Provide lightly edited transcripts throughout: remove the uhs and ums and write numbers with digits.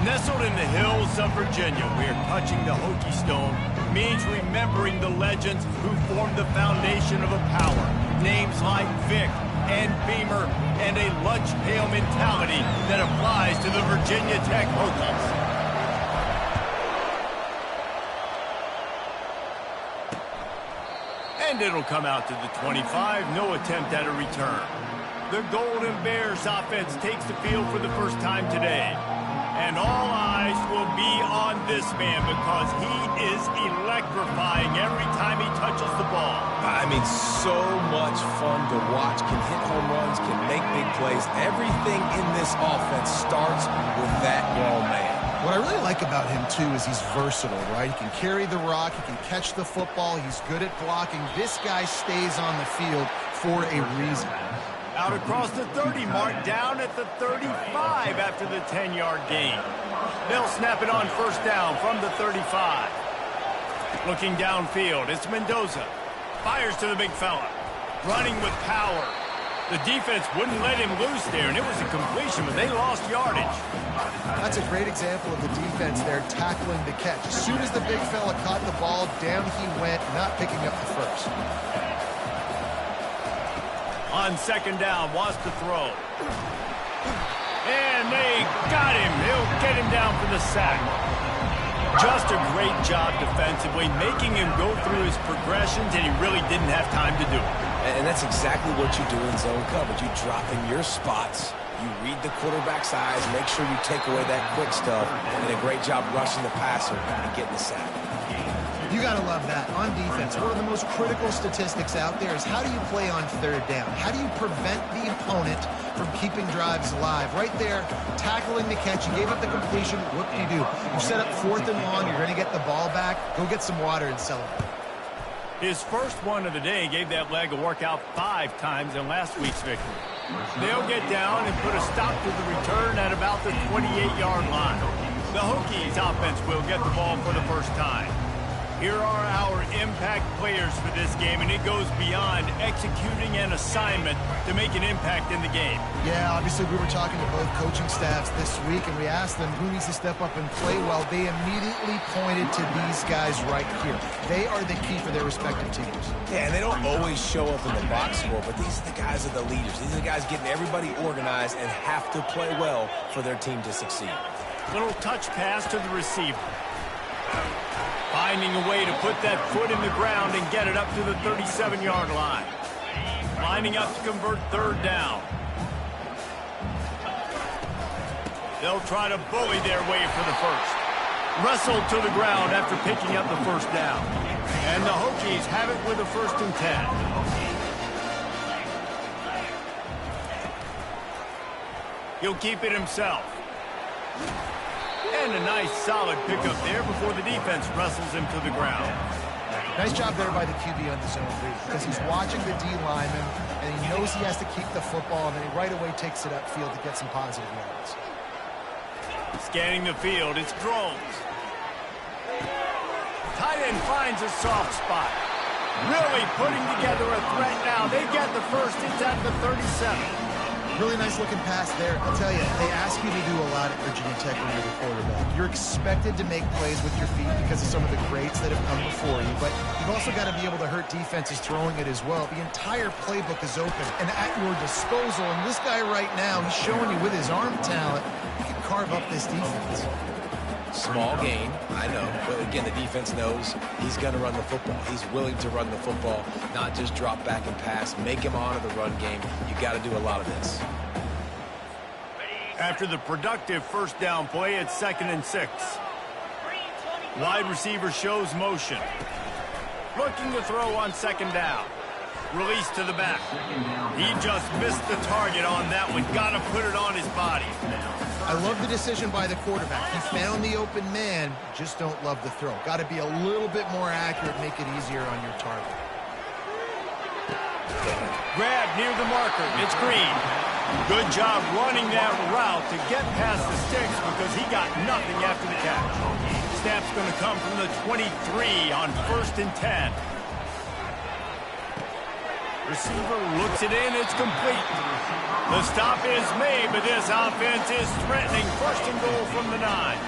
Nestled in the hills of Virginia, we're touching the Hokie Stone, means remembering the legends who formed the foundation of a power. Names like Vic and Beamer and a lunch pail mentality that applies to the Virginia Tech Hokies. And it'll come out to the 25, no attempt at a return. The Golden Bears offense takes the field for the first time today. And all eyes will be on this man because he is electrifying every time he touches the ball. I mean, so much fun to watch. Can hit home runs, can make big plays. Everything in this offense starts with that young man. What I really like about him, too, is he's versatile, right? He can carry the rock, he can catch the football, he's good at blocking. This guy stays on the field for a reason. Out across the 30 mark, down at the 35 after the 10-yard gain. They'll snap it on first down from the 35. Looking downfield, it's Mendoza. Fires to the big fella. Running with power. The defense wouldn't let him loose there, and it was a completion, but they lost yardage. That's a great example of the defense there tackling the catch. As soon as the big fella caught the ball, down he went, not picking up the first. On second down, wants to throw. And they got him. He'll get him down for the sack. Just a great job defensively, making him go through his progressions, and he really didn't have time to do it. And that's exactly what you do in zone coverage. You drop in your spots, you read the quarterback's eyes, make sure you take away that quick stuff, and a great job rushing the passer and getting the sack. You got to love that. On defense, one of the most critical statistics out there is how do you play on third down? How do you prevent the opponent from keeping drives alive? Right there, tackling the catch. You gave up the completion. What do? You set up fourth and long. You're going to get the ball back. Go get some water and celebrate. His first one of the day gave that leg a workout 5 times in last week's victory. They'll get down and put a stop to the return at about the 28-yard line. The Hokies offense will get the ball for the first time. Here are our impact players for this game, and it goes beyond executing an assignment to make an impact in the game. Yeah, obviously we were talking to both coaching staffs this week, and we asked them who needs to step up and play well. They immediately pointed to these guys right here. They are the key for their respective teams. Yeah, and they don't always show up in the box score, but these are the guys that are the leaders. These are the guys getting everybody organized and have to play well for their team to succeed. Little touch pass to the receiver. Finding a way to put that foot in the ground and get it up to the 37-yard line. Lining up to convert third down. They'll try to bully their way for the first. Wrestled to the ground after picking up the first down. And the Hokies have it with a 1st and 10. He'll keep it himself. And a nice solid pickup there before the defense wrestles him to the ground. Nice job there by the QB on the zone read because he's watching the D lineman and he knows he has to keep the football, and then he right away takes it upfield to get some positive yards. Scanning the field, it's Drones. Tight end finds a soft spot. Really putting together a threat now. They get the first. It's at the 37. Really nice looking pass there. I'll tell you, they ask you to do a lot at Virginia Tech when you're the quarterback. You're expected to make plays with your feet because of some of the greats that have come before you, but you've also got to be able to hurt defenses throwing it as well. The entire playbook is open and at your disposal, and this guy right now, he's showing you with his arm talent, he can carve up this defense. Small gain, I know, but again, the defense knows he's going to run the football. He's willing to run the football, not just drop back and pass, make him honor the run game. You got to do a lot of this. After the productive first down play, it's 2nd and 6. Wide receiver shows motion. Looking to throw on 2nd down. Release to the back. He just missed the target on that one. Got to put it on his body. I love the decision by the quarterback. He found the open man, just don't love the throw. Got to be a little bit more accurate, make it easier on your target. Grab near the marker. It's Green. Good job running that route to get past the sticks because he got nothing after the catch. Snap's going to come from the 23 on 1st and 10. Receiver looks it in. It's complete. The stop is made, but this offense is threatening. First and goal from the 9.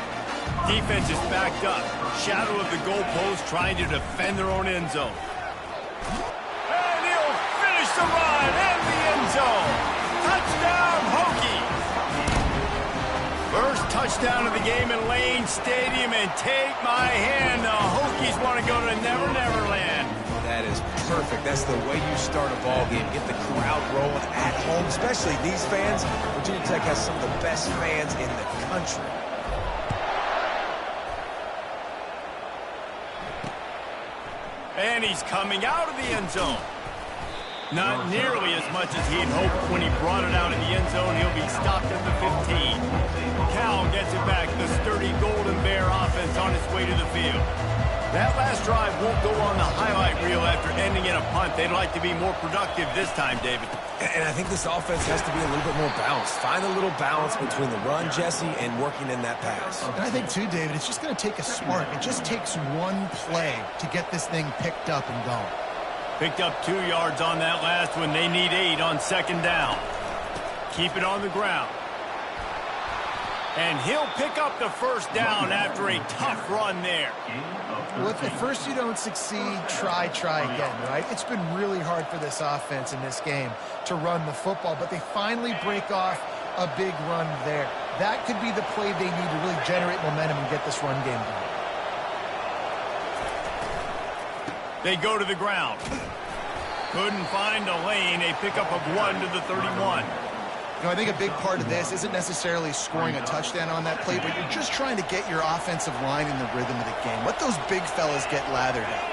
Defense is backed up. Shadow of the goalpost trying to defend their own end zone. And he'll finish the run in the end zone. Touchdown, Hokies. First touchdown of the game in Lane Stadium, and take my hand, the Hokies want to go to Never Never Land. That is perfect. That's the way you start a ball game. Get the crowd rolling at home, especially these fans. Virginia Tech has some of the best fans in the country. And he's coming out of the end zone. Not nearly as much as he had hoped when he brought it out in the end zone. He'll be stopped at the 15. Cal gets it back. The sturdy Golden Bear offense on its way to the field. That last drive won't go on the highlight reel after ending in a punt. They'd like to be more productive this time, David. And I think this offense has to be a little bit more balanced. Find a little balance between the run, Jesse, and working in that pass. And I think, too, David, it's just going to take a spark. It just takes one play to get this thing picked up and going. Picked up 2 yards on that last one. They need 8 on second down. Keep it on the ground. And he'll pick up the first down after a tough run there. Well, if at first you don't succeed, try again, right? It's been really hard for this offense in this game to run the football, but they finally break off a big run there. That could be the play they need to really generate momentum and get this run game going. They go to the ground. Couldn't find a lane. A pickup of 1 to the 31. You know, I think a big part of this isn't necessarily scoring a touchdown on that play, but you're just trying to get your offensive line in the rhythm of the game. Let those big fellas get lathered up.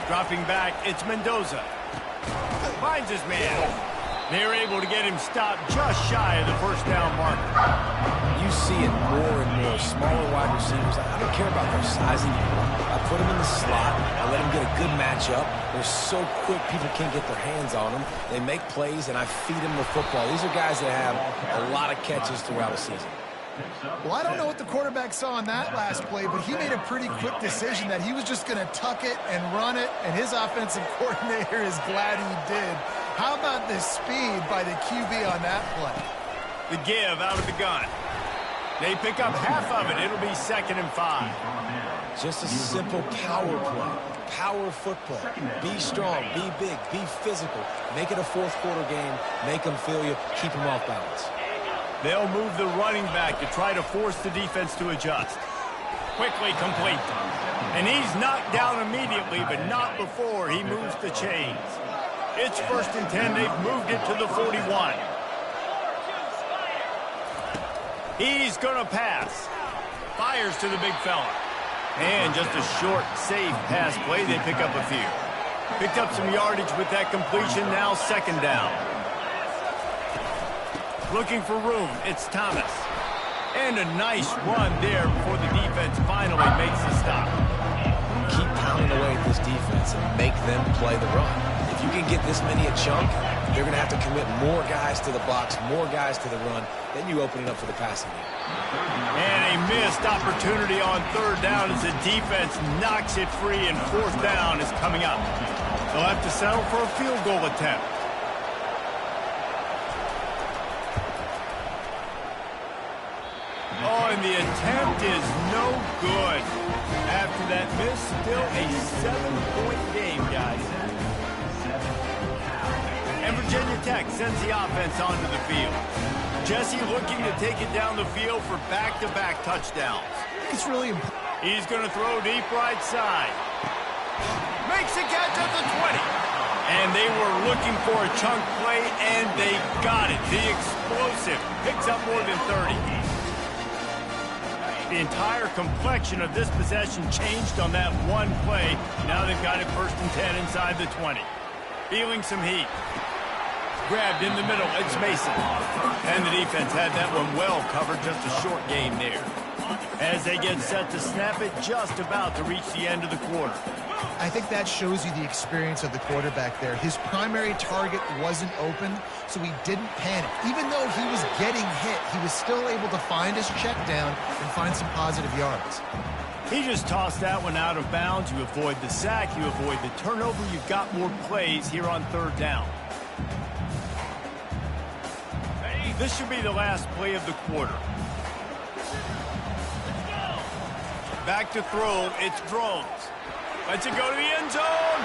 Dropping back, it's Mendoza. Finds his man. They're able to get him stopped just shy of the first down marker. You see it more and more. Smaller wide receivers, I don't care about their size anymore. I put them in the slot. I let them get a good matchup. They're so quick, people can't get their hands on them. They make plays, and I feed them the football. These are guys that have a lot of catches throughout a season. Well, I don't know what the quarterback saw on that last play, but he made a pretty quick decision that he was just going to tuck it and run it, and his offensive coordinator is glad he did. How about the speed by the QB on that play? The give out of the gun. They pick up half of it. It'll be 2nd and 5. Just a simple power play. Power football. Be strong, be big, be physical. Make it a fourth quarter game. Make them feel you. Keep them off balance. They'll move the running back to try to force the defense to adjust. Quickly complete. And he's knocked down immediately, but not before he moves the chains. It's 1st and 10. They've moved it to the 41. He's going to pass. Fires to the big fella. And just a short, safe pass play. They pick up a few. Picked up some yardage with that completion. Now 2nd down. Looking for room. It's Thomas. And a nice run there before the defense finally makes the stop. Keep pounding away at this defense and make them play the run. If you can get this many a chunk, they're going to have to commit more guys to the box, more guys to the run. Then you open it up for the passing game. And a missed opportunity on 3rd down as the defense knocks it free, and 4th down is coming up. They'll have to settle for a field goal attempt. Oh, and the attempt is no good. After that miss, still a 7-point game, guys. And Virginia Tech sends the offense onto the field. Jesse looking to take it down the field for back-to-back touchdowns. It's really important. He's going to throw deep right side. Makes a catch at the 20. And they were looking for a chunk play, and they got it. The explosive picks up more than 30. The entire complexion of this possession changed on that one play. Now they've got it 1st and 10 inside the 20. Feeling some heat. Grabbed in the middle, it's Mason. And the defense had that one well covered, just a short gain there. As they get set to snap it, just about to reach the end of the quarter. I think that shows you the experience of the quarterback there. His primary target wasn't open, so he didn't panic. Even though he was getting hit, he was still able to find his check down and find some positive yards. He just tossed that one out of bounds. You avoid the sack, you avoid the turnover. You've got more plays here on third down. This should be the last play of the quarter. Back to throw, it's Drones. Lets it go to the end zone.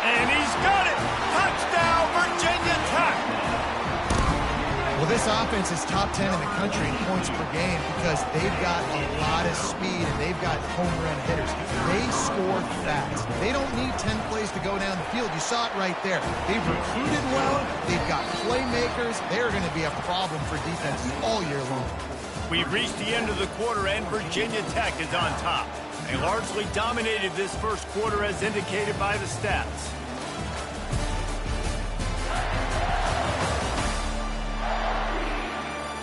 And he's got it. Touchdown, Virginia Tech. Well, this offense is top 10 in the country in points per game because they've got a lot of speed and they've got home run hitters. They score fast. They don't need 10 plays to go down the field. You saw it right there. They've recruited well. They've got playmakers. They're going to be a problem for defenses all year long. We've reached the end of the quarter, and Virginia Tech is on top. They largely dominated this first quarter as indicated by the stats.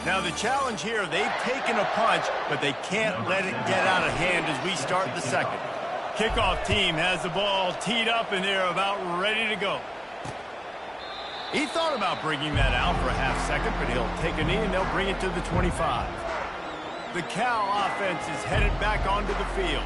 Now the challenge here, they've taken a punch, but they can't let it get out of hand as we start the second. Kickoff team has the ball teed up, and they're about ready to go. He thought about bringing that out for a half second, but he'll take a knee, and they'll bring it to the 25. The Cal offense is headed back onto the field.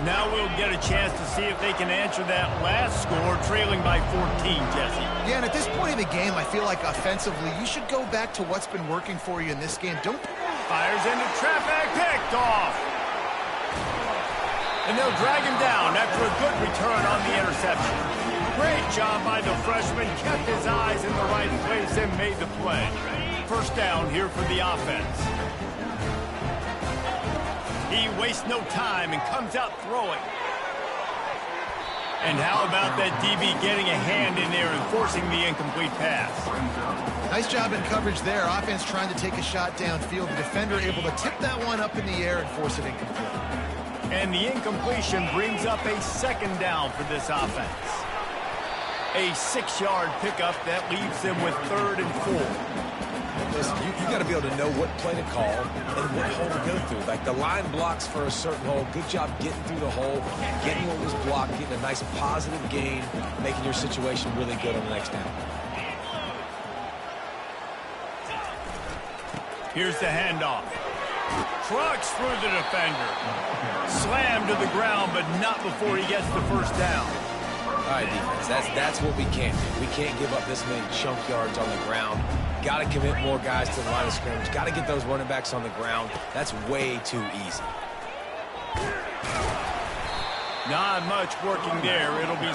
Now we'll get a chance to see if they can answer that last score, trailing by 14, Jesse. Yeah, and at this point in the game, I feel like offensively, you should go back to what's been working for you in this game. Don't... Fires into traffic, picked off. And they'll drag him down after a good return on the interception. Great job by the freshman, kept his eyes in the right place and made the play. First down here for the offense. He wastes no time and comes out throwing. And how about that DB getting a hand in there and forcing the incomplete pass? Nice job in coverage there. Offense trying to take a shot downfield. The defender able to tip that one up in the air and force it incomplete. And the incompletion brings up a second down for this offense. A 6-yard pickup that leaves them with 3rd and 4. Listen, you got to be able to know what play to call and what hole to go through. Like the line blocks for a certain hole. Good job getting through the hole, getting what was blocked, getting a nice positive gain, making your situation really good on the next down. Here's the handoff. Trucks through the defender. Slammed to the ground, but not before he gets the first down. All right, defense, that's what we can't do. We can't give up this many chunk yards on the ground. Got to commit more guys to the line of scrimmage. Got to get those running backs on the ground. That's way too easy. Not much working there. It'll be...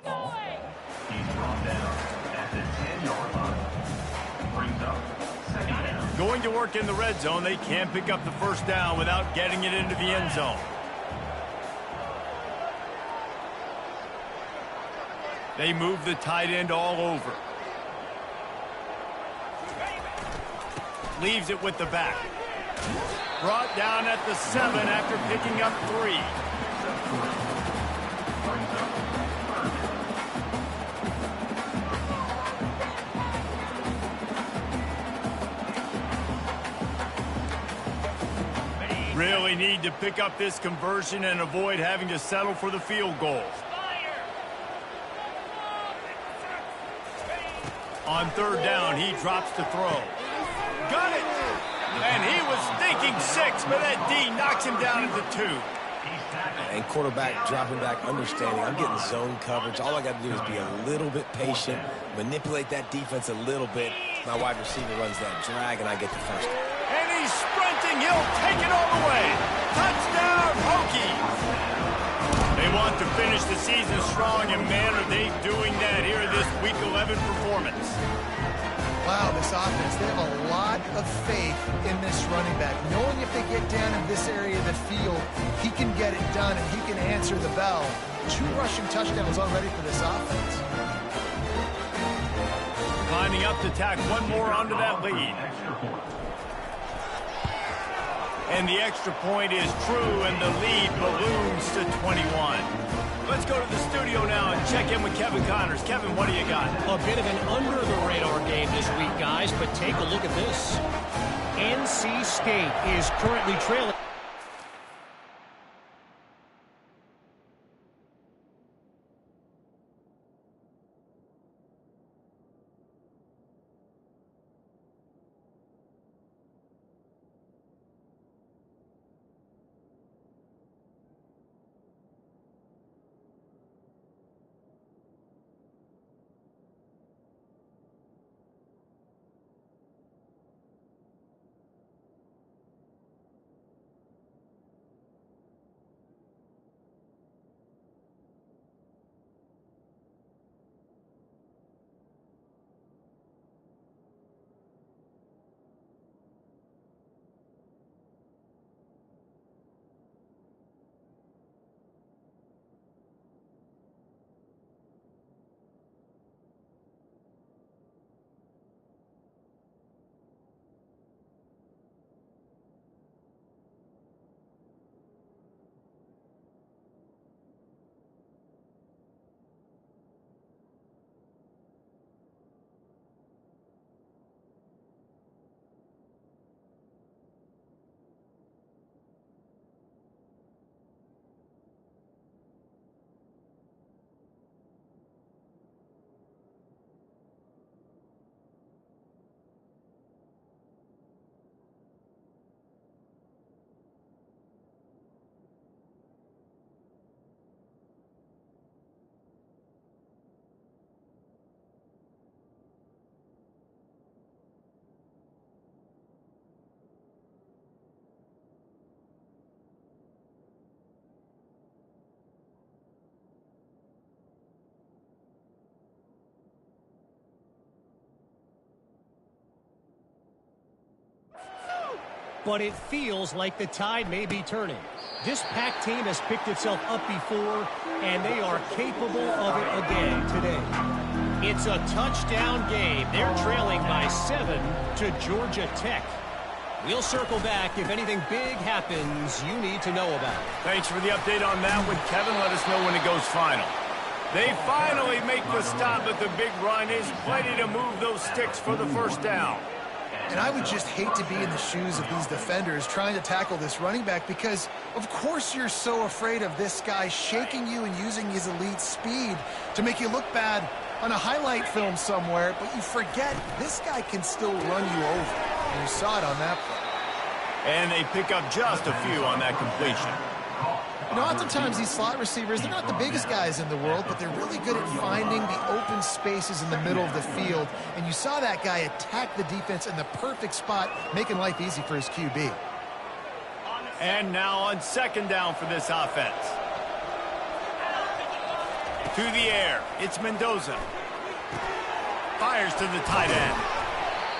He's brought down at the 10-yard line. Brings up second down. Going to work in the red zone, they can't pick up the first down without getting it into the end zone. They move the tight end all over. Leaves it with the back. Brought down at the 7 after picking up 3. Really need to pick up this conversion and avoid having to settle for the field goal. On third down, he drops to throw. Got it! And he was thinking 6, but that D knocks him down at the 2. And quarterback dropping back, understanding I'm getting zone coverage. All I got to do is be a little bit patient, manipulate that defense a little bit. My wide receiver runs that drag, and I get the first. And he's sprinting. He'll take it all the way. Touchdown, Hokies! They want to finish the season strong, and man, are they doing that here in this Week 11 performance. Wow, this offense, they have a lot of faith in this running back. Knowing if they get down in this area of the field, he can get it done and he can answer the bell. 2 rushing touchdowns already for this offense. Lining up to tack one more onto that lead. And the extra point is true, and the lead balloons to 21. Let's go to the studio now and check in with Kevin Connors. Kevin, what do you got? A bit of an under-the-radar game this week, guys, but take a look at this. NC State is currently trailing. But it feels like the tide may be turning. This Pac team has picked itself up before, and they are capable of it again today. It's a touchdown game. They're trailing by 7 to Georgia Tech. We'll circle back if anything big happens you need to know about. Thanks for the update on that one, Kevin. Let us know when it goes final. They finally make the stop, but the big run is plenty to move those sticks for the first down. And I would just hate to be in the shoes of these defenders trying to tackle this running back because, of course, you're so afraid of this guy shaking you and using his elite speed to make you look bad on a highlight film somewhere, but you forget this guy can still run you over. And you saw it on that play. And they pick up just a few on that completion. You know, oftentimes these slot receivers, they're not the biggest guys in the world, but they're really good at finding the open spaces in the middle of the field. And you saw that guy attack the defense in the perfect spot, making life easy for his QB. And now on second down for this offense. To the air, it's Mendoza. Fires to the tight end.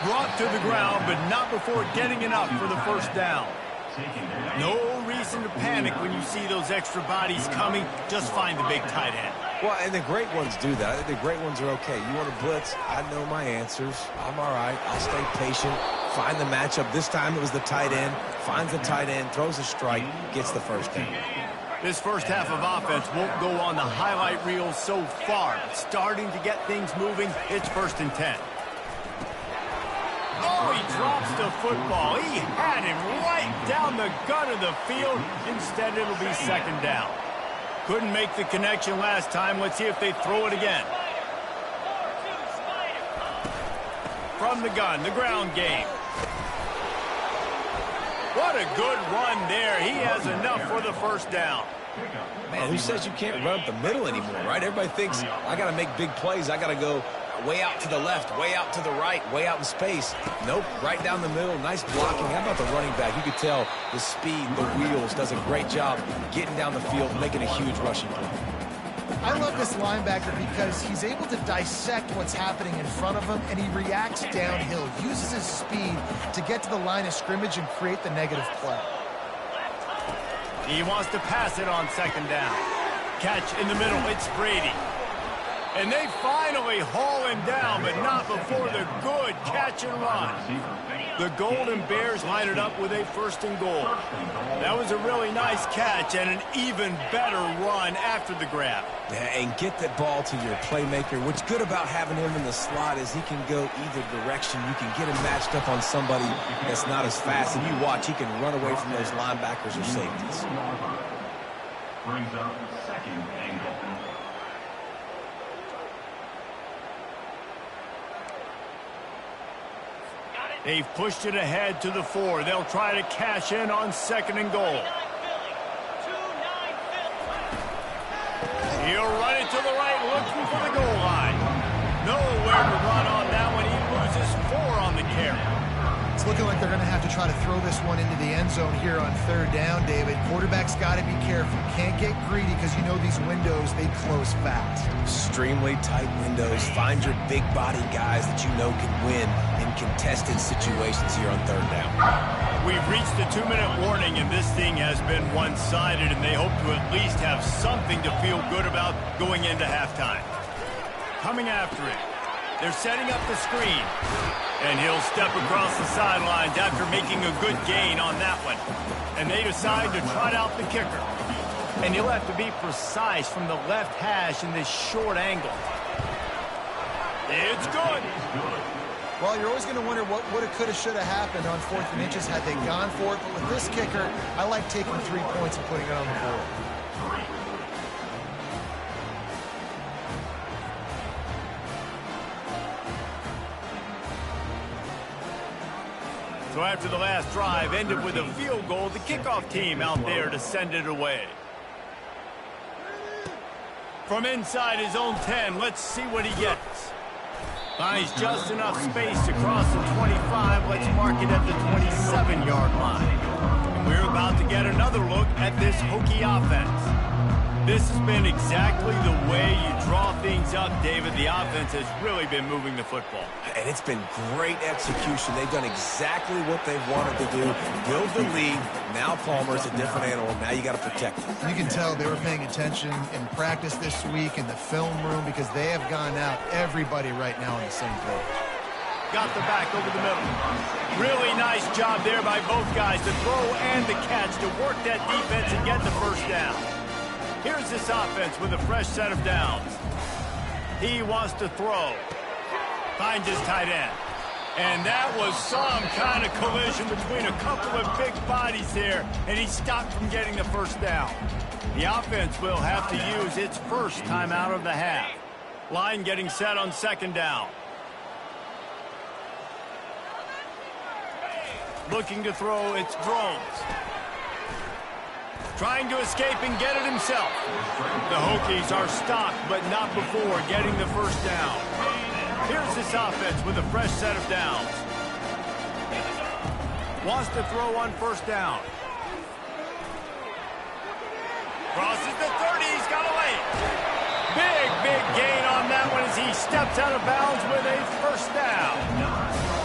Brought to the ground, but not before getting enough for the first down. No reason to panic when you see those extra bodies coming. Just find the big tight end. Well, and the great ones do that. I think the great ones are okay. You want to blitz? I know my answers. I'm all right. I'll stay patient. Find the matchup. This time it was the tight end. Finds the tight end, throws a strike, gets the first down. This first half of offense won't go on the highlight reel so far. But starting to get things moving, it's 1st and 10. Oh, he drops the football. He had him right down the gut of the field. Instead, it'll be 2nd down. Couldn't make the connection last time. Let's see if they throw it again. From the gun, the ground game. What a good run there. He has enough for the first down. Man, who says you can't run up the middle anymore, right? Everybody thinks, I got to make big plays. I got to go way out to the left, way out to the right, way out in space. Nope, right down the middle. Nice blocking. How about the running back? You could tell the speed, the wheels, does a great job getting down the field, making a huge rushing play. I love this linebacker because he's able to dissect what's happening in front of him, and he reacts downhill, uses his speed to get to the line of scrimmage and create the negative play. He wants to pass it on 2nd down. Catch in the middle, it's Brady. And they finally haul him down, but not before the good catch and run. The Golden Bears line it up with a 1st and goal. That was a really nice catch and an even better run after the grab. Yeah, and get the ball to your playmaker. What's good about having him in the slot is he can go either direction. You can get him matched up on somebody that's not as fast, and you watch, he can run away from those linebackers or safeties. Brings up 2nd and goal. They've pushed it ahead to the 4. They'll try to cash in on 2nd and goal. He'll run it to the right, looking for the goal line. Nowhere to run on that one. He loses 4 on the carry. It's looking like they're going to have to try to throw this one into the end zone here on 3rd down, David. Quarterback's got to be careful. Can't get greedy because you know these windows, they close fast. Extremely tight windows. Find your big body guys that you know can win in contested situations here on 3rd down. We've reached the 2-minute warning, and this thing has been one-sided, and they hope to at least have something to feel good about going into halftime. Coming after it. They're setting up the screen. And he'll step across the sidelines after making a good gain on that one. And they decide to trot out the kicker. And he'll have to be precise from the left hash in this short angle. It's good. Well, you're always going to wonder what woulda, coulda, shoulda happened on 4th and inches had they gone for it. But with this kicker, I like taking 3 points and putting it on the board. So after the last drive ended with a field goal, the kickoff team out there to send it away. From inside his own 10, let's see what he gets. Finds just enough space to cross the 25. Let's mark it at the 27-yard line. And we're about to get another look at this Hokie offense. This has been exactly the way you draw things up, David. The offense has really been moving the football. And it's been great execution. They've done exactly what they've wanted to do. Build the lead. Now Palmer's a different animal. Now you got to protect him. You can tell they were paying attention in practice this week in the film room because they have gone out everybody right now on the same page. Got the back over the middle. Really nice job there by both guys, the throw and the catch, to work that defense and get the first down. Here's this offense with a fresh set of downs. He wants to throw. Finds his tight end. And that was some kind of collision between a couple of big bodies there, and he stopped from getting the first down. The offense will have to use its first timeout of the half. Line getting set on 2nd down. Looking to throw, it's Drones. Trying to escape and get it himself. The Hokies are stopped, but not before getting the first down. Here's this offense with a fresh set of downs. Wants to throw on 1st down. Crosses the 30, he's got away. Big big gain on that one as he steps out of bounds with a first down.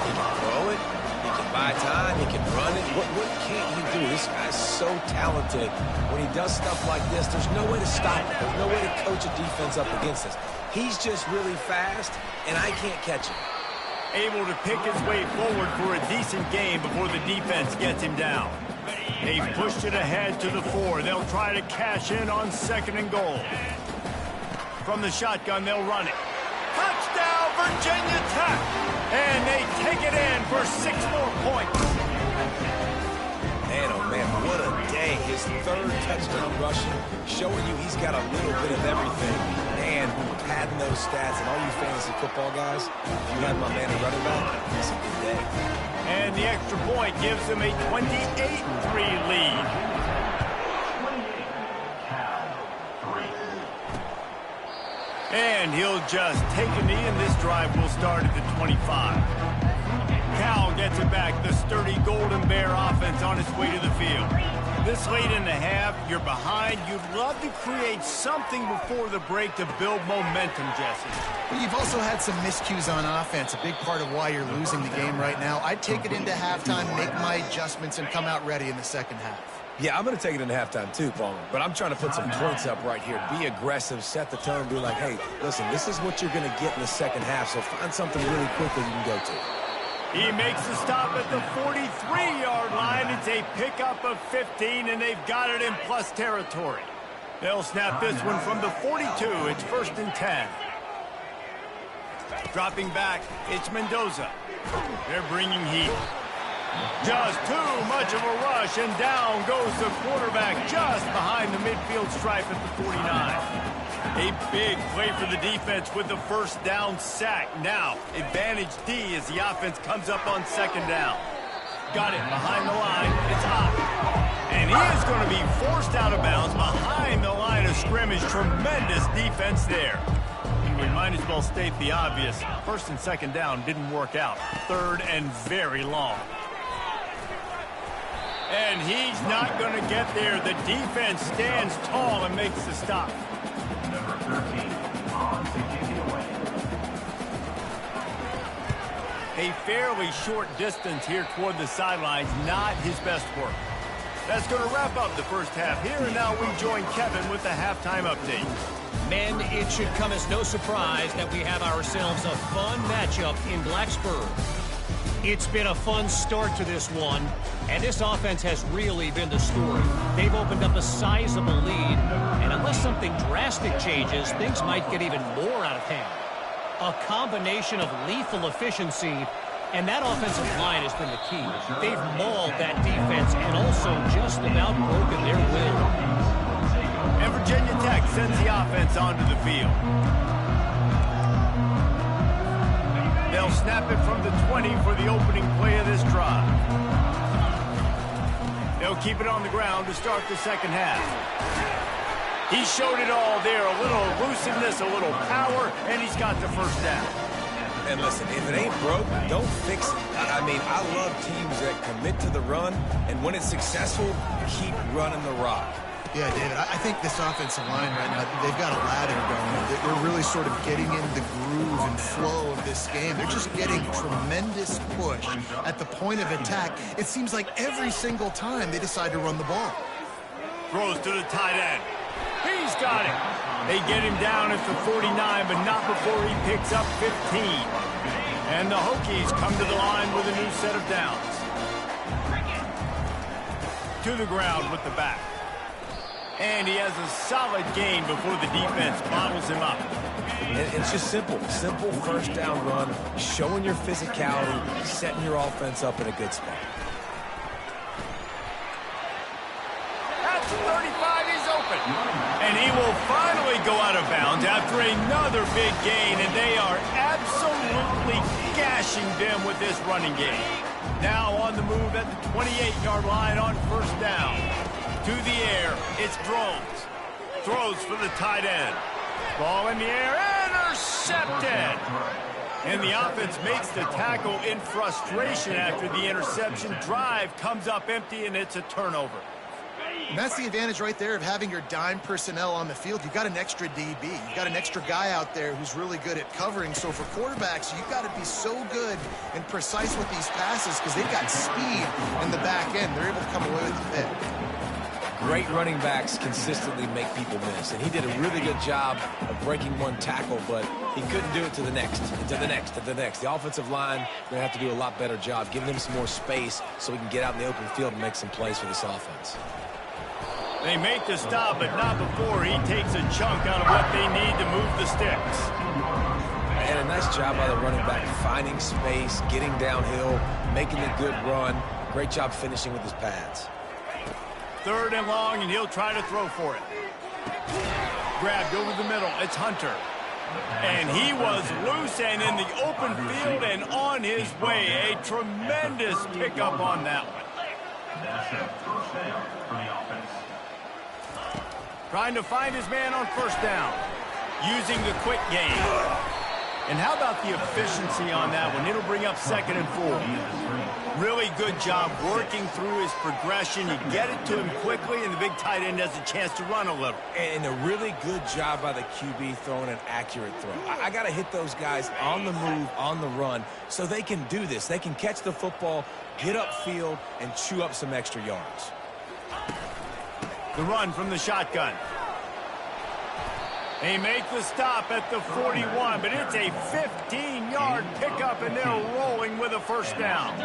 He can throw it. He can buy time. He can run it. What can't he do? This guy's so talented. When he does stuff like this, there's no way to stop it. There's no way to coach a defense up against us. He's just really fast, and I can't catch him. Able to pick his way forward for a decent game before the defense gets him down. They've pushed it ahead to the 4. They'll try to cash in on 2nd and goal. From the shotgun, they'll run it. Touchdown, Virginia Tech! And they take it in for 6 more points. Man, oh man, what a day. His 3rd touchdown rushing, showing you he's got a little bit of everything. And padding those stats, and all you fantasy football guys, if you have my man a running back, it's a good day. And the extra point gives them a 28-3 lead. 28, Cal 3. And he'll just take a knee, and this drive will start at the 25. Cal gets it back, the sturdy Golden Bear offense on its way to the field. This late in the half, you're behind. You'd love to create something before the break to build momentum, Jesse. But you've also had some miscues on offense, a big part of why you're losing the game right now. I'd take it into halftime, make my adjustments, and come out ready in the second half. Yeah, I'm going to take it into halftime too, Palmer. But I'm trying to put some points up right here. Be aggressive, set the tone, be like, hey, listen, this is what you're going to get in the second half, so find something really quickly you can go to. He makes the stop at the 43-yard line. It's a pickup of 15, and they've got it in plus territory. They'll snap this one from the 42. It's 1st and 10. Dropping back, it's Mendoza. They're bringing heat. Just too much of a rush, and down goes the quarterback just behind the midfield stripe at the 49. A big play for the defense with the first down sack. Now, advantage D as the offense comes up on 2nd down. Got it behind the line. It's up. And he is going to be forced out of bounds behind the line of scrimmage. Tremendous defense there. And we might as well state the obvious. 1st and 2nd down didn't work out. 3rd and very long. And he's not going to get there. The defense stands tall and makes the stop. Number 13, on to kick it away. A fairly short distance here toward the sidelines, not his best work. That's going to wrap up the first half here, and now we join Kevin with the halftime update. Men, it should come as no surprise that we have ourselves a fun matchup in Blacksburg. It's been a fun start to this one, and this offense has really been the story. They've opened up a sizable lead, and unless something drastic changes, things might get even more out of hand. A combination of lethal efficiency, and that offensive line has been the key. They've mauled that defense and also just about broken their will. And Virginia Tech sends the offense onto the field. They'll snap it from the 20 for the opening play of this drive. They'll keep it on the ground to start the second half. He showed it all there, a little elusiveness, a little power, and he's got the first down. And listen, if it ain't broke, don't fix it. I mean, I love teams that commit to the run, and when it's successful, keep running the rock. Yeah, David, I think this offensive line right now, they've got a ladder going. They're really sort of getting in the groove and flow of this game. They're just getting tremendous push at the point of attack. It seems like every single time they decide to run the ball. Throws to the tight end. He's got it. They get him down at the 49, but not before he picks up 15. And the Hokies come to the line with a new set of downs. To the ground with the back. And he has a solid gain before the defense bottles him up. It's just simple first down run, showing your physicality, setting your offense up in a good spot. At the 35, he's open. And he will finally go out of bounds after another big gain, and they are absolutely gashing them with this running game. Now on the move at the 28-yard line on first down. To the air, it's Drones. Throws for the tight end. Ball in the air, intercepted. And the offense makes the tackle in frustration after the interception. Drive comes up empty, and it's a turnover. And that's the advantage right there of having your dime personnel on the field. You've got an extra DB. You've got an extra guy out there who's really good at covering. So for quarterbacks, you've got to be so good and precise with these passes because they've got speed in the back end. They're able to come away with the pick. Great running backs consistently make people miss, and he did a really good job of breaking one tackle, but he couldn't do it to the next, and to the next, and to the next. The offensive line going to have to do a lot better job, giving him some more space so he can get out in the open field and make some plays for this offense. They make the stop, but not before he takes a chunk out of what they need to move the sticks. And a nice job by the running back, finding space, getting downhill, making a good run. Great job finishing with his pads. 3rd and long, and he'll try to throw for it. Grabbed over the middle. It's Hunter. And he was loose and in the open field and on his way. A tremendous pickup on that one. That's a first down for the offense. Trying to find his man on 1st down. Using the quick game. And how about the efficiency on that one? It'll bring up 2nd and 4. Really good job working through his progression. You get it to him quickly, and the big tight end has a chance to run a little. And a really good job by the QB throwing an accurate throw. I got to hit those guys on the move, on the run, so they can do this. They can catch the football, get upfield, and chew up some extra yards. The run from the shotgun. They make the stop at the 41, but it's a 15-yard pickup, and they're rolling with a 1st down.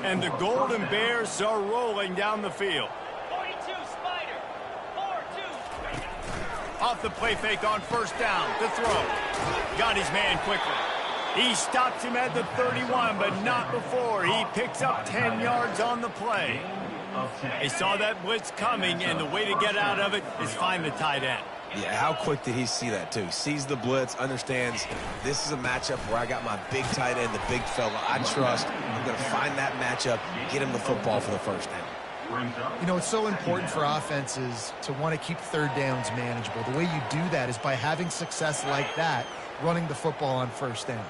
And the Golden Bears are rolling down the field. 42 Spider. 4-2. Off the play fake on 1st down. The throw. Got his man quickly. He stops him at the 31, but not before. He picks up 10 yards on the play. They saw that blitz coming, and the way to get out of it is find the tight end. Yeah, how quick did he see that, too? Sees the blitz, understands this is a matchup where I got my big tight end, the big fella I trust. I'm going to find that matchup, get him the football for the 1st down. You know, it's so important for offenses to want to keep 3rd downs manageable. The way you do that is by having success like that, running the football on 1st down.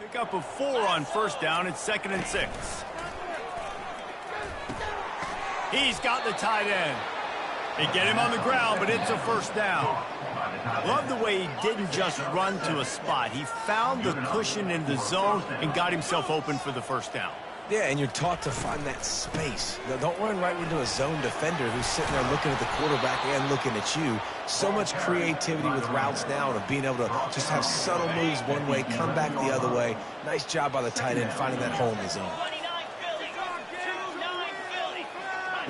Pick up a 4 on 1st down. It's 2nd and 6. He's got the tight end. They get him on the ground, but it's a 1st down. Love the way he didn't just run to a spot. He found the cushion in the zone and got himself open for the 1st down. Yeah, and you're taught to find that space. Now, don't run right into a zone defender who's sitting there looking at the quarterback and looking at you. So much creativity with routes now and of being able to just have subtle moves one way, come back the other way. Nice job by the tight end finding that hole in the zone. 29 Philly. 29 Philly.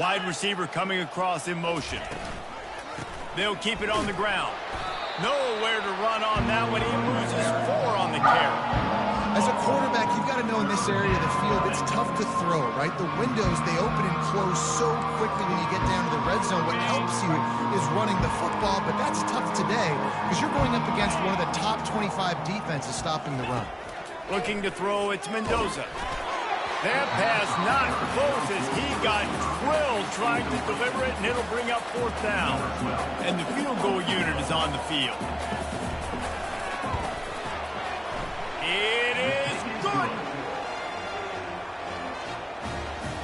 Wide receiver coming across in motion. They'll keep it on the ground. Nowhere to run on that one. He loses 4 on the carry. As a quarterback, you've got to know in this area of the field, it's tough to throw, right? The windows, they open and close so quickly when you get down to the red zone. What helps you is running the football, but that's tough today because you're going up against one of the top 25 defenses stopping the run. Looking to throw, it's Mendoza. That pass not close as he got drilled trying to deliver it, and it'll bring up 4th down. And the field goal unit is on the field. It is good.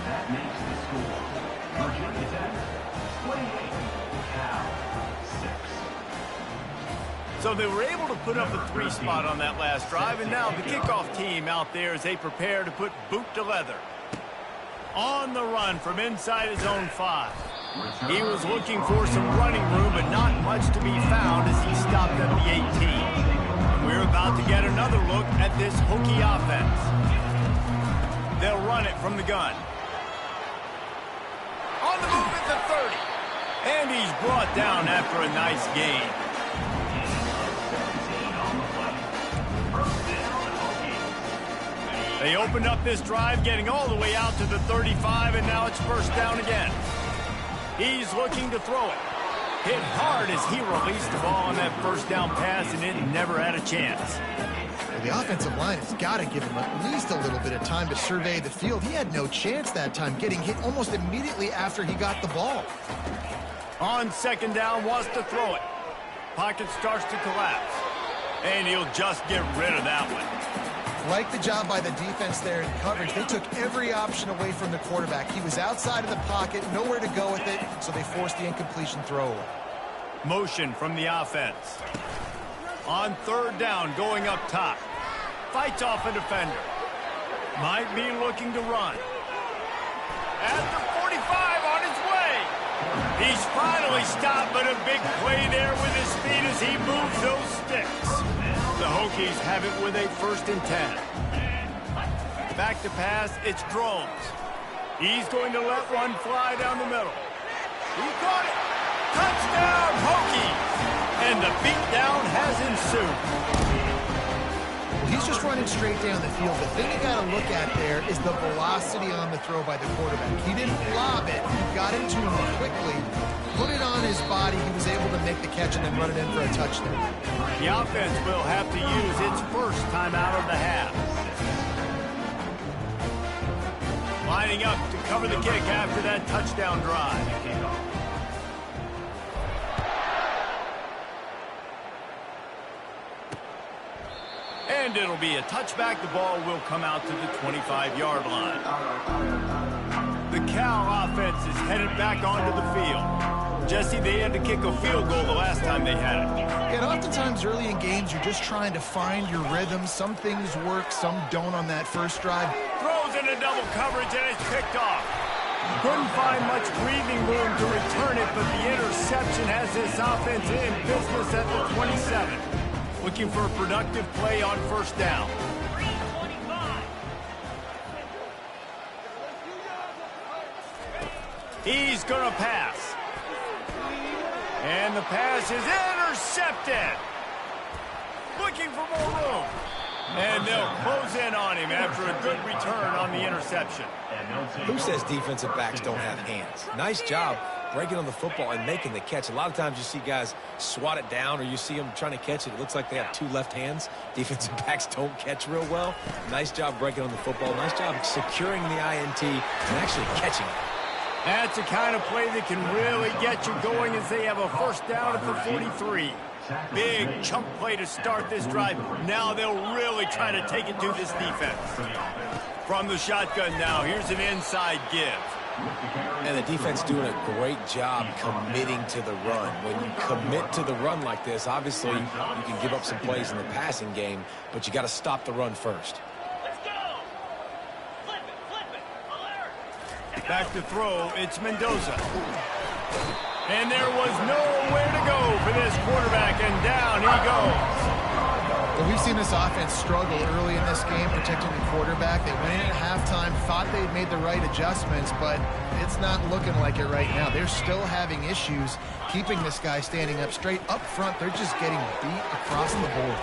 That makes the score. Virginia Tech 28, Cal 6. So they were able to put up a 3 spot on that last drive, and now the kickoff team out there as they prepare to put boot to leather. On the run from inside his own 5. He was looking for some running room, but not much to be found as he stopped at the 18. We're about to get another look at this Hokie offense. They'll run it from the gun. On the move at the 30. And he's brought down after a nice gain. They opened up this drive, getting all the way out to the 35, and now it's 1st down again. He's looking to throw it. Hit hard as he released the ball on that 1st down pass, and it never had a chance. Well, the offensive line has got to give him at least a little bit of time to survey the field. He had no chance that time, getting hit almost immediately after he got the ball. On second down, wants to throw it. Pocket starts to collapse. And he'll just get rid of that one. Like the job by the defense there in coverage. They took every option away from the quarterback. He was outside of the pocket, nowhere to go with it, so they forced the incompletion throw away. Motion from the offense. On third down, going up top. Fights off a defender. Might be looking to run. At the 45, on his way. He's finally stopped, but a big play there with his feet as he moves those sticks. The Hokies have it with a 1st and 10. Back to pass, it's Drones. He's going to let one fly down the middle. He caught it. Touchdown, Hokies! And the beatdown has ensued. He's just running straight down the field. The thing you got to look at there is the velocity on the throw by the quarterback. He didn't lob it. He got into him quickly, put it on his body. He was able to make the catch and then run it in for a touchdown. The offense will have to use its first timeout of the half. Lining up to cover the kick after that touchdown drive. And it'll be a touchback. The ball will come out to the 25-yard line. The Cal offense is headed back onto the field. Jesse, they had to kick a field goal the last time they had it. And oftentimes early in games, you're just trying to find your rhythm. Some things work, some don't on that first drive. Throws into double coverage, and it's picked off. Couldn't find much breathing room to return it, but the interception has this offense in business at the 27. Looking for a productive play on first down. 3:25. He's going to pass. And the pass is intercepted. Looking for more room. And they'll close in on him after a good return on the interception. Who says defensive backs don't have hands? Nice job breaking on the football and making the catch. A lot of times you see guys swat it down or you see them trying to catch it. It looks like they have 2 left hands. Defensive backs don't catch real well. Nice job breaking on the football. Nice job securing the INT and actually catching it. That's the kind of play that can really get you going as they have a first down at the 43. Big chunk play to start this drive. Now they'll really try to take it to this defense. From the shotgun now, here's an inside give. And the defense doing a great job committing to the run. When you commit to the run like this, obviously you can give up some plays in the passing game, but you got to stop the run first. Let's go. Flip it, alert. Back to throw, it's Mendoza. And there was nowhere to go for this quarterback, and down he goes. Well, we've seen this offense struggle early in this game protecting the quarterback. They went in at halftime, thought they'd made the right adjustments, but it's not looking like it right now. They're still having issues keeping this guy standing up straight. Up front, they're just getting beat across the board.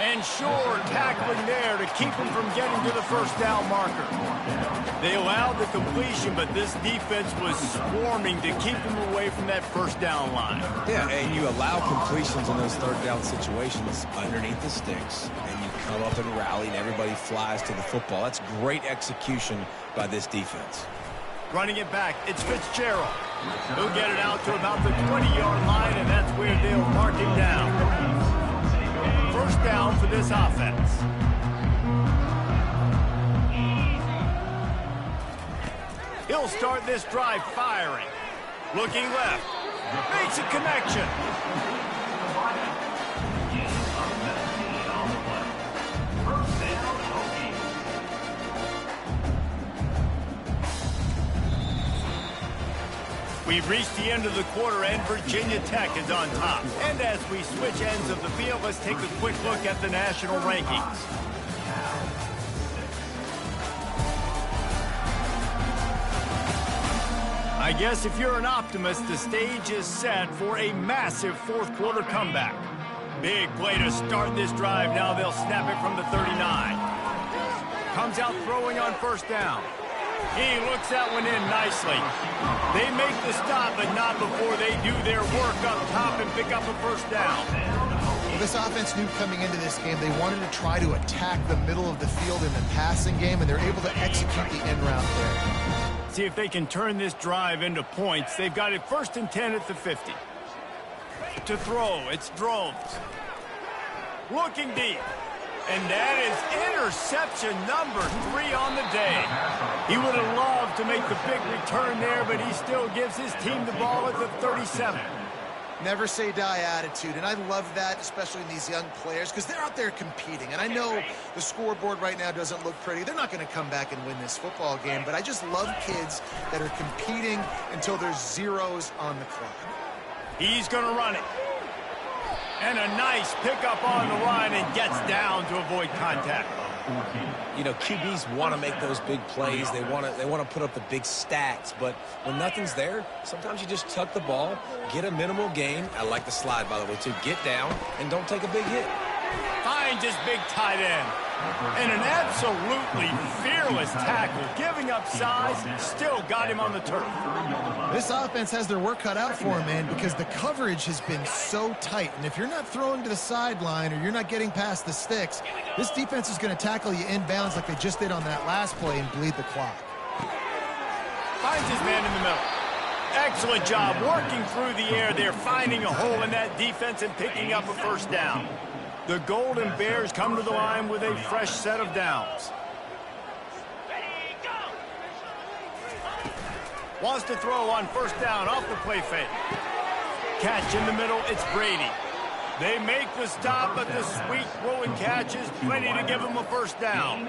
And Shore tackling there to keep him from getting to the first down marker. They allowed the completion, but this defense was swarming to keep him away from that first down line. Yeah, and you allow completions in those third down situations underneath the sticks, and you come up and rally, and everybody flies to the football. That's great execution by this defense. Running it back, it's Fitzgerald. He'll get it out to about the 20-yard line, and that's where they'll mark him down. First down for this offense. He'll start this drive firing. Looking left. Makes a connection. We've reached the end of the quarter, and Virginia Tech is on top. And as we switch ends of the field, let's take a quick look at the national rankings. I guess if you're an optimist, the stage is set for a massive fourth quarter comeback. Big play to start this drive. Now they'll snap it from the 39. Comes out throwing on first down. He looks that one in nicely. They make the stop, but not before they do their work up top and pick up a first down. Well, this offense knew coming into this game they wanted to try to attack the middle of the field in the passing game, and they're able to execute the end route there. See if they can turn this drive into points. They've got it 1st and 10 at the 50. To throw, it's Drones. Looking deep. And that is interception number 3 on the day. He would have loved to make the big return there, but he still gives his team the ball at the 37. Never say die attitude, and I love that, especially in these young players, because they're out there competing. And I know the scoreboard right now doesn't look pretty. They're not going to come back and win this football game, but I just love kids that are competing until there's zeros on the clock. He's going to run it. And a nice pickup on the line and gets down to avoid contact. You know, QBs want to make those big plays. They want to put up the big stats. But when nothing's there, sometimes you just tuck the ball, get a minimal gain. I like the slide, by the way, too. Get down and don't take a big hit. Finds his big tight end. And an absolutely fearless tackle. Giving up size, still got him on the turf. This offense has their work cut out for them, man, because the coverage has been so tight. And if you're not throwing to the sideline or you're not getting past the sticks, this defense is going to tackle you inbounds like they just did on that last play and bleed the clock. Finds his man in the middle. Excellent job working through the air there, finding a hole in that defense and picking up a 1st down. The Golden Bears come to the line with a fresh set of downs. Ready, go! Wants to throw on 1st down off the play fake. Catch in the middle, it's Brady. They make the stop, but the sweet rolling catch is plenty to give them a 1st down.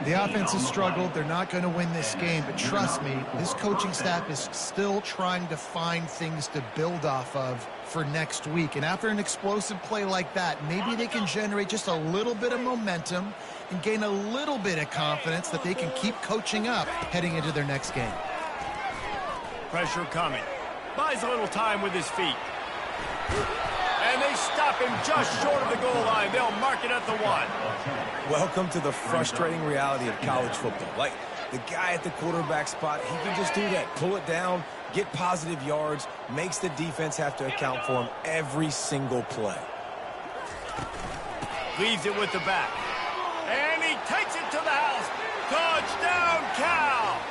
The offense has struggled. They're not going to win this game, but trust me, this coaching staff is still trying to find things to build off of for next week. And after an explosive play like that, maybe they can generate just a little bit of momentum and gain a little bit of confidence that they can keep coaching up heading into their next game. Pressure coming. Buys a little time with his feet. And they stop him just short of the goal line. They'll mark it at the 1. Welcome to the frustrating reality of college football. Like, the guy at the quarterback spot, he can just do that. Pull it down, get positive yards, makes the defense have to account for him every single play. Leaves it with the back. And he takes it to the house. Touchdown, Cal!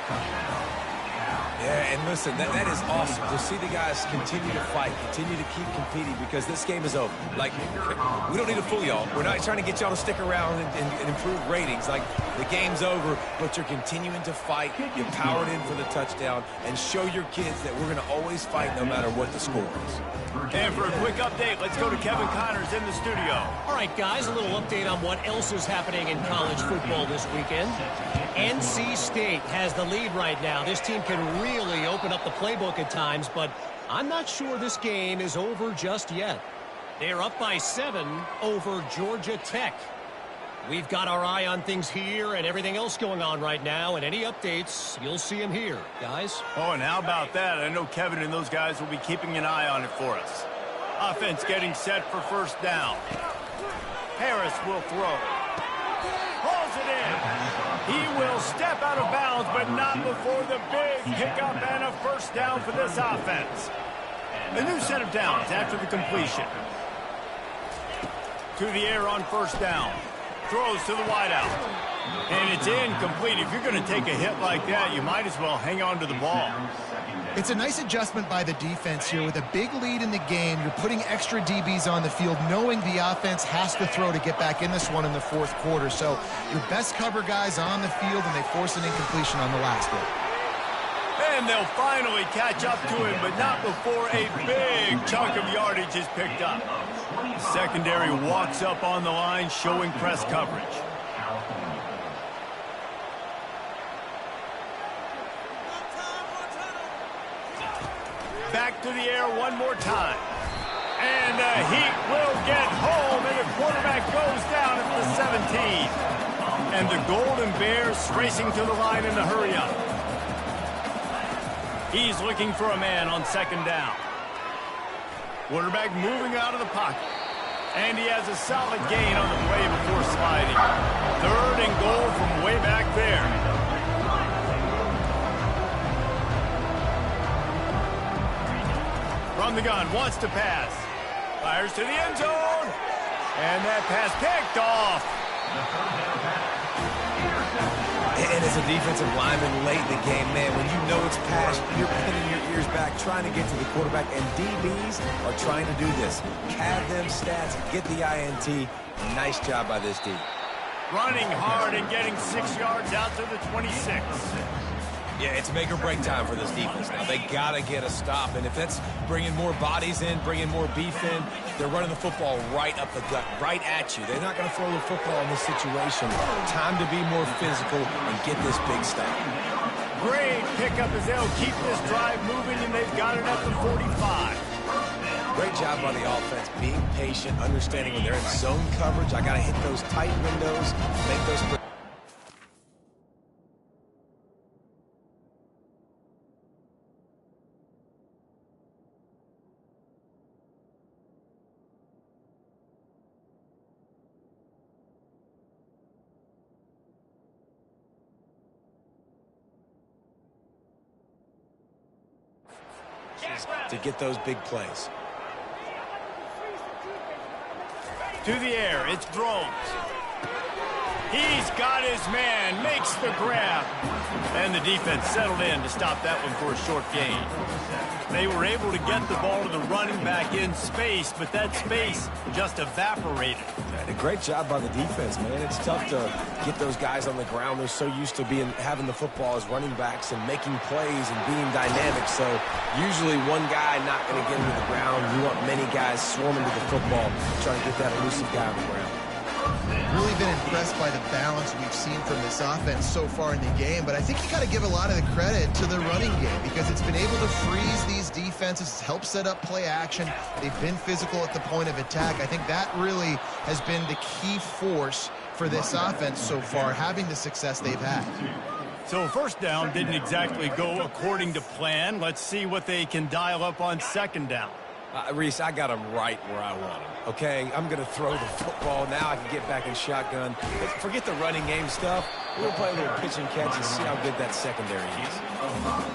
Yeah, and listen, that is awesome to see the guys continue to fight, continue to keep competing, because this game is over. Like, we don't need to fool y'all. We're not trying to get y'all to stick around and improve ratings. Like, the game's over, but you're continuing to fight. You powered in for the touchdown, and show your kids that we're going to always fight no matter what the score is. And for a quick update, let's go to Kevin Connors in the studio. All right, guys, a little update on what else is happening in college football this weekend. NC State has the lead right now. This team can really open up the playbook at times, but I'm not sure this game is over just yet. They're up by 7 over Georgia Tech. We've got our eye on things here and everything else going on right now, and any updates, you'll see them here, guys. Oh, and how about that? I know Kevin and those guys will be keeping an eye on it for us. Offense getting set for 1st down. Harris will throw. Pulls it in. He will step out of bounds, but not before the big pickup and a 1st down for this offense. A new set of downs after the completion. To the air on 1st down. Throws to the wideout. And it's incomplete. If you're going to take a hit like that, you might as well hang on to the ball. It's a nice adjustment by the defense here. With a big lead in the game, you're putting extra DBs on the field, knowing the offense has to throw to get back in this one in the 4th quarter. So your best cover guys on the field, and they force an incompletion on the last one. And they'll finally catch up to him, but not before a big chunk of yardage is picked up. Secondary walks up on the line, showing press coverage. Back to the air one more time. And the Heat will get home, and the quarterback goes down at the 17. And the Golden Bears racing to the line in the hurry up. He's looking for a man on 2nd down. Quarterback moving out of the pocket. And he has a solid gain on the play before sliding. 3rd and goal from way back there. From the gun, wants to pass. Fires to the end zone. And that pass picked off. And as a defensive lineman late in the game, man, when you know it's past, you're pinning your ears back, trying to get to the quarterback, and DBs are trying to do this. Cad them stats, get the INT. Nice job by this D. Running hard and getting 6 yards out to the 26. Yeah, it's make or break time for this defense now. They got to get a stop, and if that's bringing more bodies in, bringing more beef in, they're running the football right up the gut, right at you. They're not going to throw the football in this situation. Time to be more physical and get this big stop. Great pickup as they'll keep this drive moving, and they've got it at the 45. Great job by the offense, being patient, understanding when they're in zone coverage. I got to hit those tight windows, make those. To get those big plays. To the air, it's Groves. He's got his man, makes the grab. And the defense settled in to stop that one for a short gain. They were able to get the ball to the running back in space, but that space just evaporated. And a great job by the defense, man. It's tough to get those guys on the ground. They're so used to having the football as running backs and making plays and being dynamic. So usually one guy not going to get into the ground. You want many guys swarming to the football, trying to get that elusive guy on the ground. Really been impressed by the balance we've seen from this offense so far in the game, but I think you got to give a lot of the credit to the running game because it's been able to freeze these defenses, help set up play action. They've been physical at the point of attack. I think that really has been the key force for this offense so far, having the success they've had. So first down didn't exactly go according to plan. Let's see what they can dial up on second down. Reese, I got him right where I want him. Okay, I'm going to throw the football. Now I can get back in shotgun. But forget the running game stuff. We'll play a little pitch and catch and see how good that secondary is.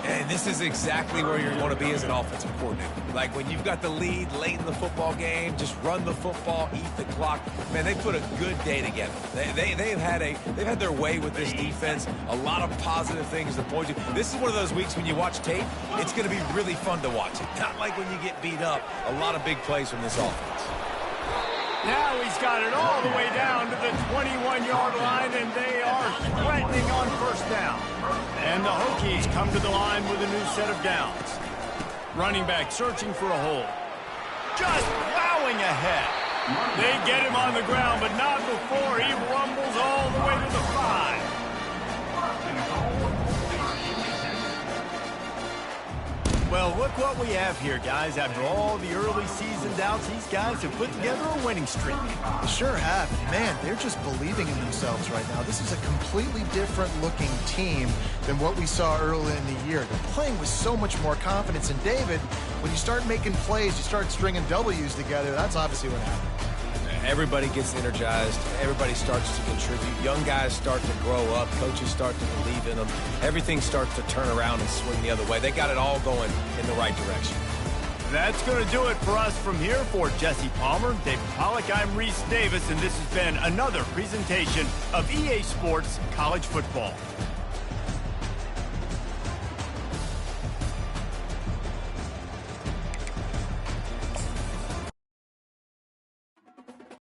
And this is exactly where you want to be as an offensive coordinator. Like when you've got the lead late in the football game, just run the football, eat the clock. Man, they put a good day together. They've had their way with this defense. A lot of positive things to point to. This is one of those weeks when you watch tape, it's going to be really fun to watch it. Not like when you get beat up. A lot of big plays from this offense. Now he's got it all the way down to the 21-yard line, and they are threatening on first down. And the Hokies come to the line with a new set of downs. Running back searching for a hole. Just plowing ahead. They get him on the ground, but not before he rumbles all the way to the 5. Well, look what we have here, guys. After all the early season doubts, these guys have put together a winning streak. They sure have. Man, they're just believing in themselves right now. This is a completely different looking team than what we saw early in the year. They're playing with so much more confidence. And David, when you start making plays, you start stringing W's together, that's obviously what happens. Everybody gets energized. Everybody starts to contribute. Young guys start to grow up. Coaches start to believe in them. Everything starts to turn around and swing the other way. They got it all going in the right direction. That's going to do it for us from here. For Jesse Palmer, David Pollack, I'm Reese Davis, and this has been another presentation of EA Sports College Football.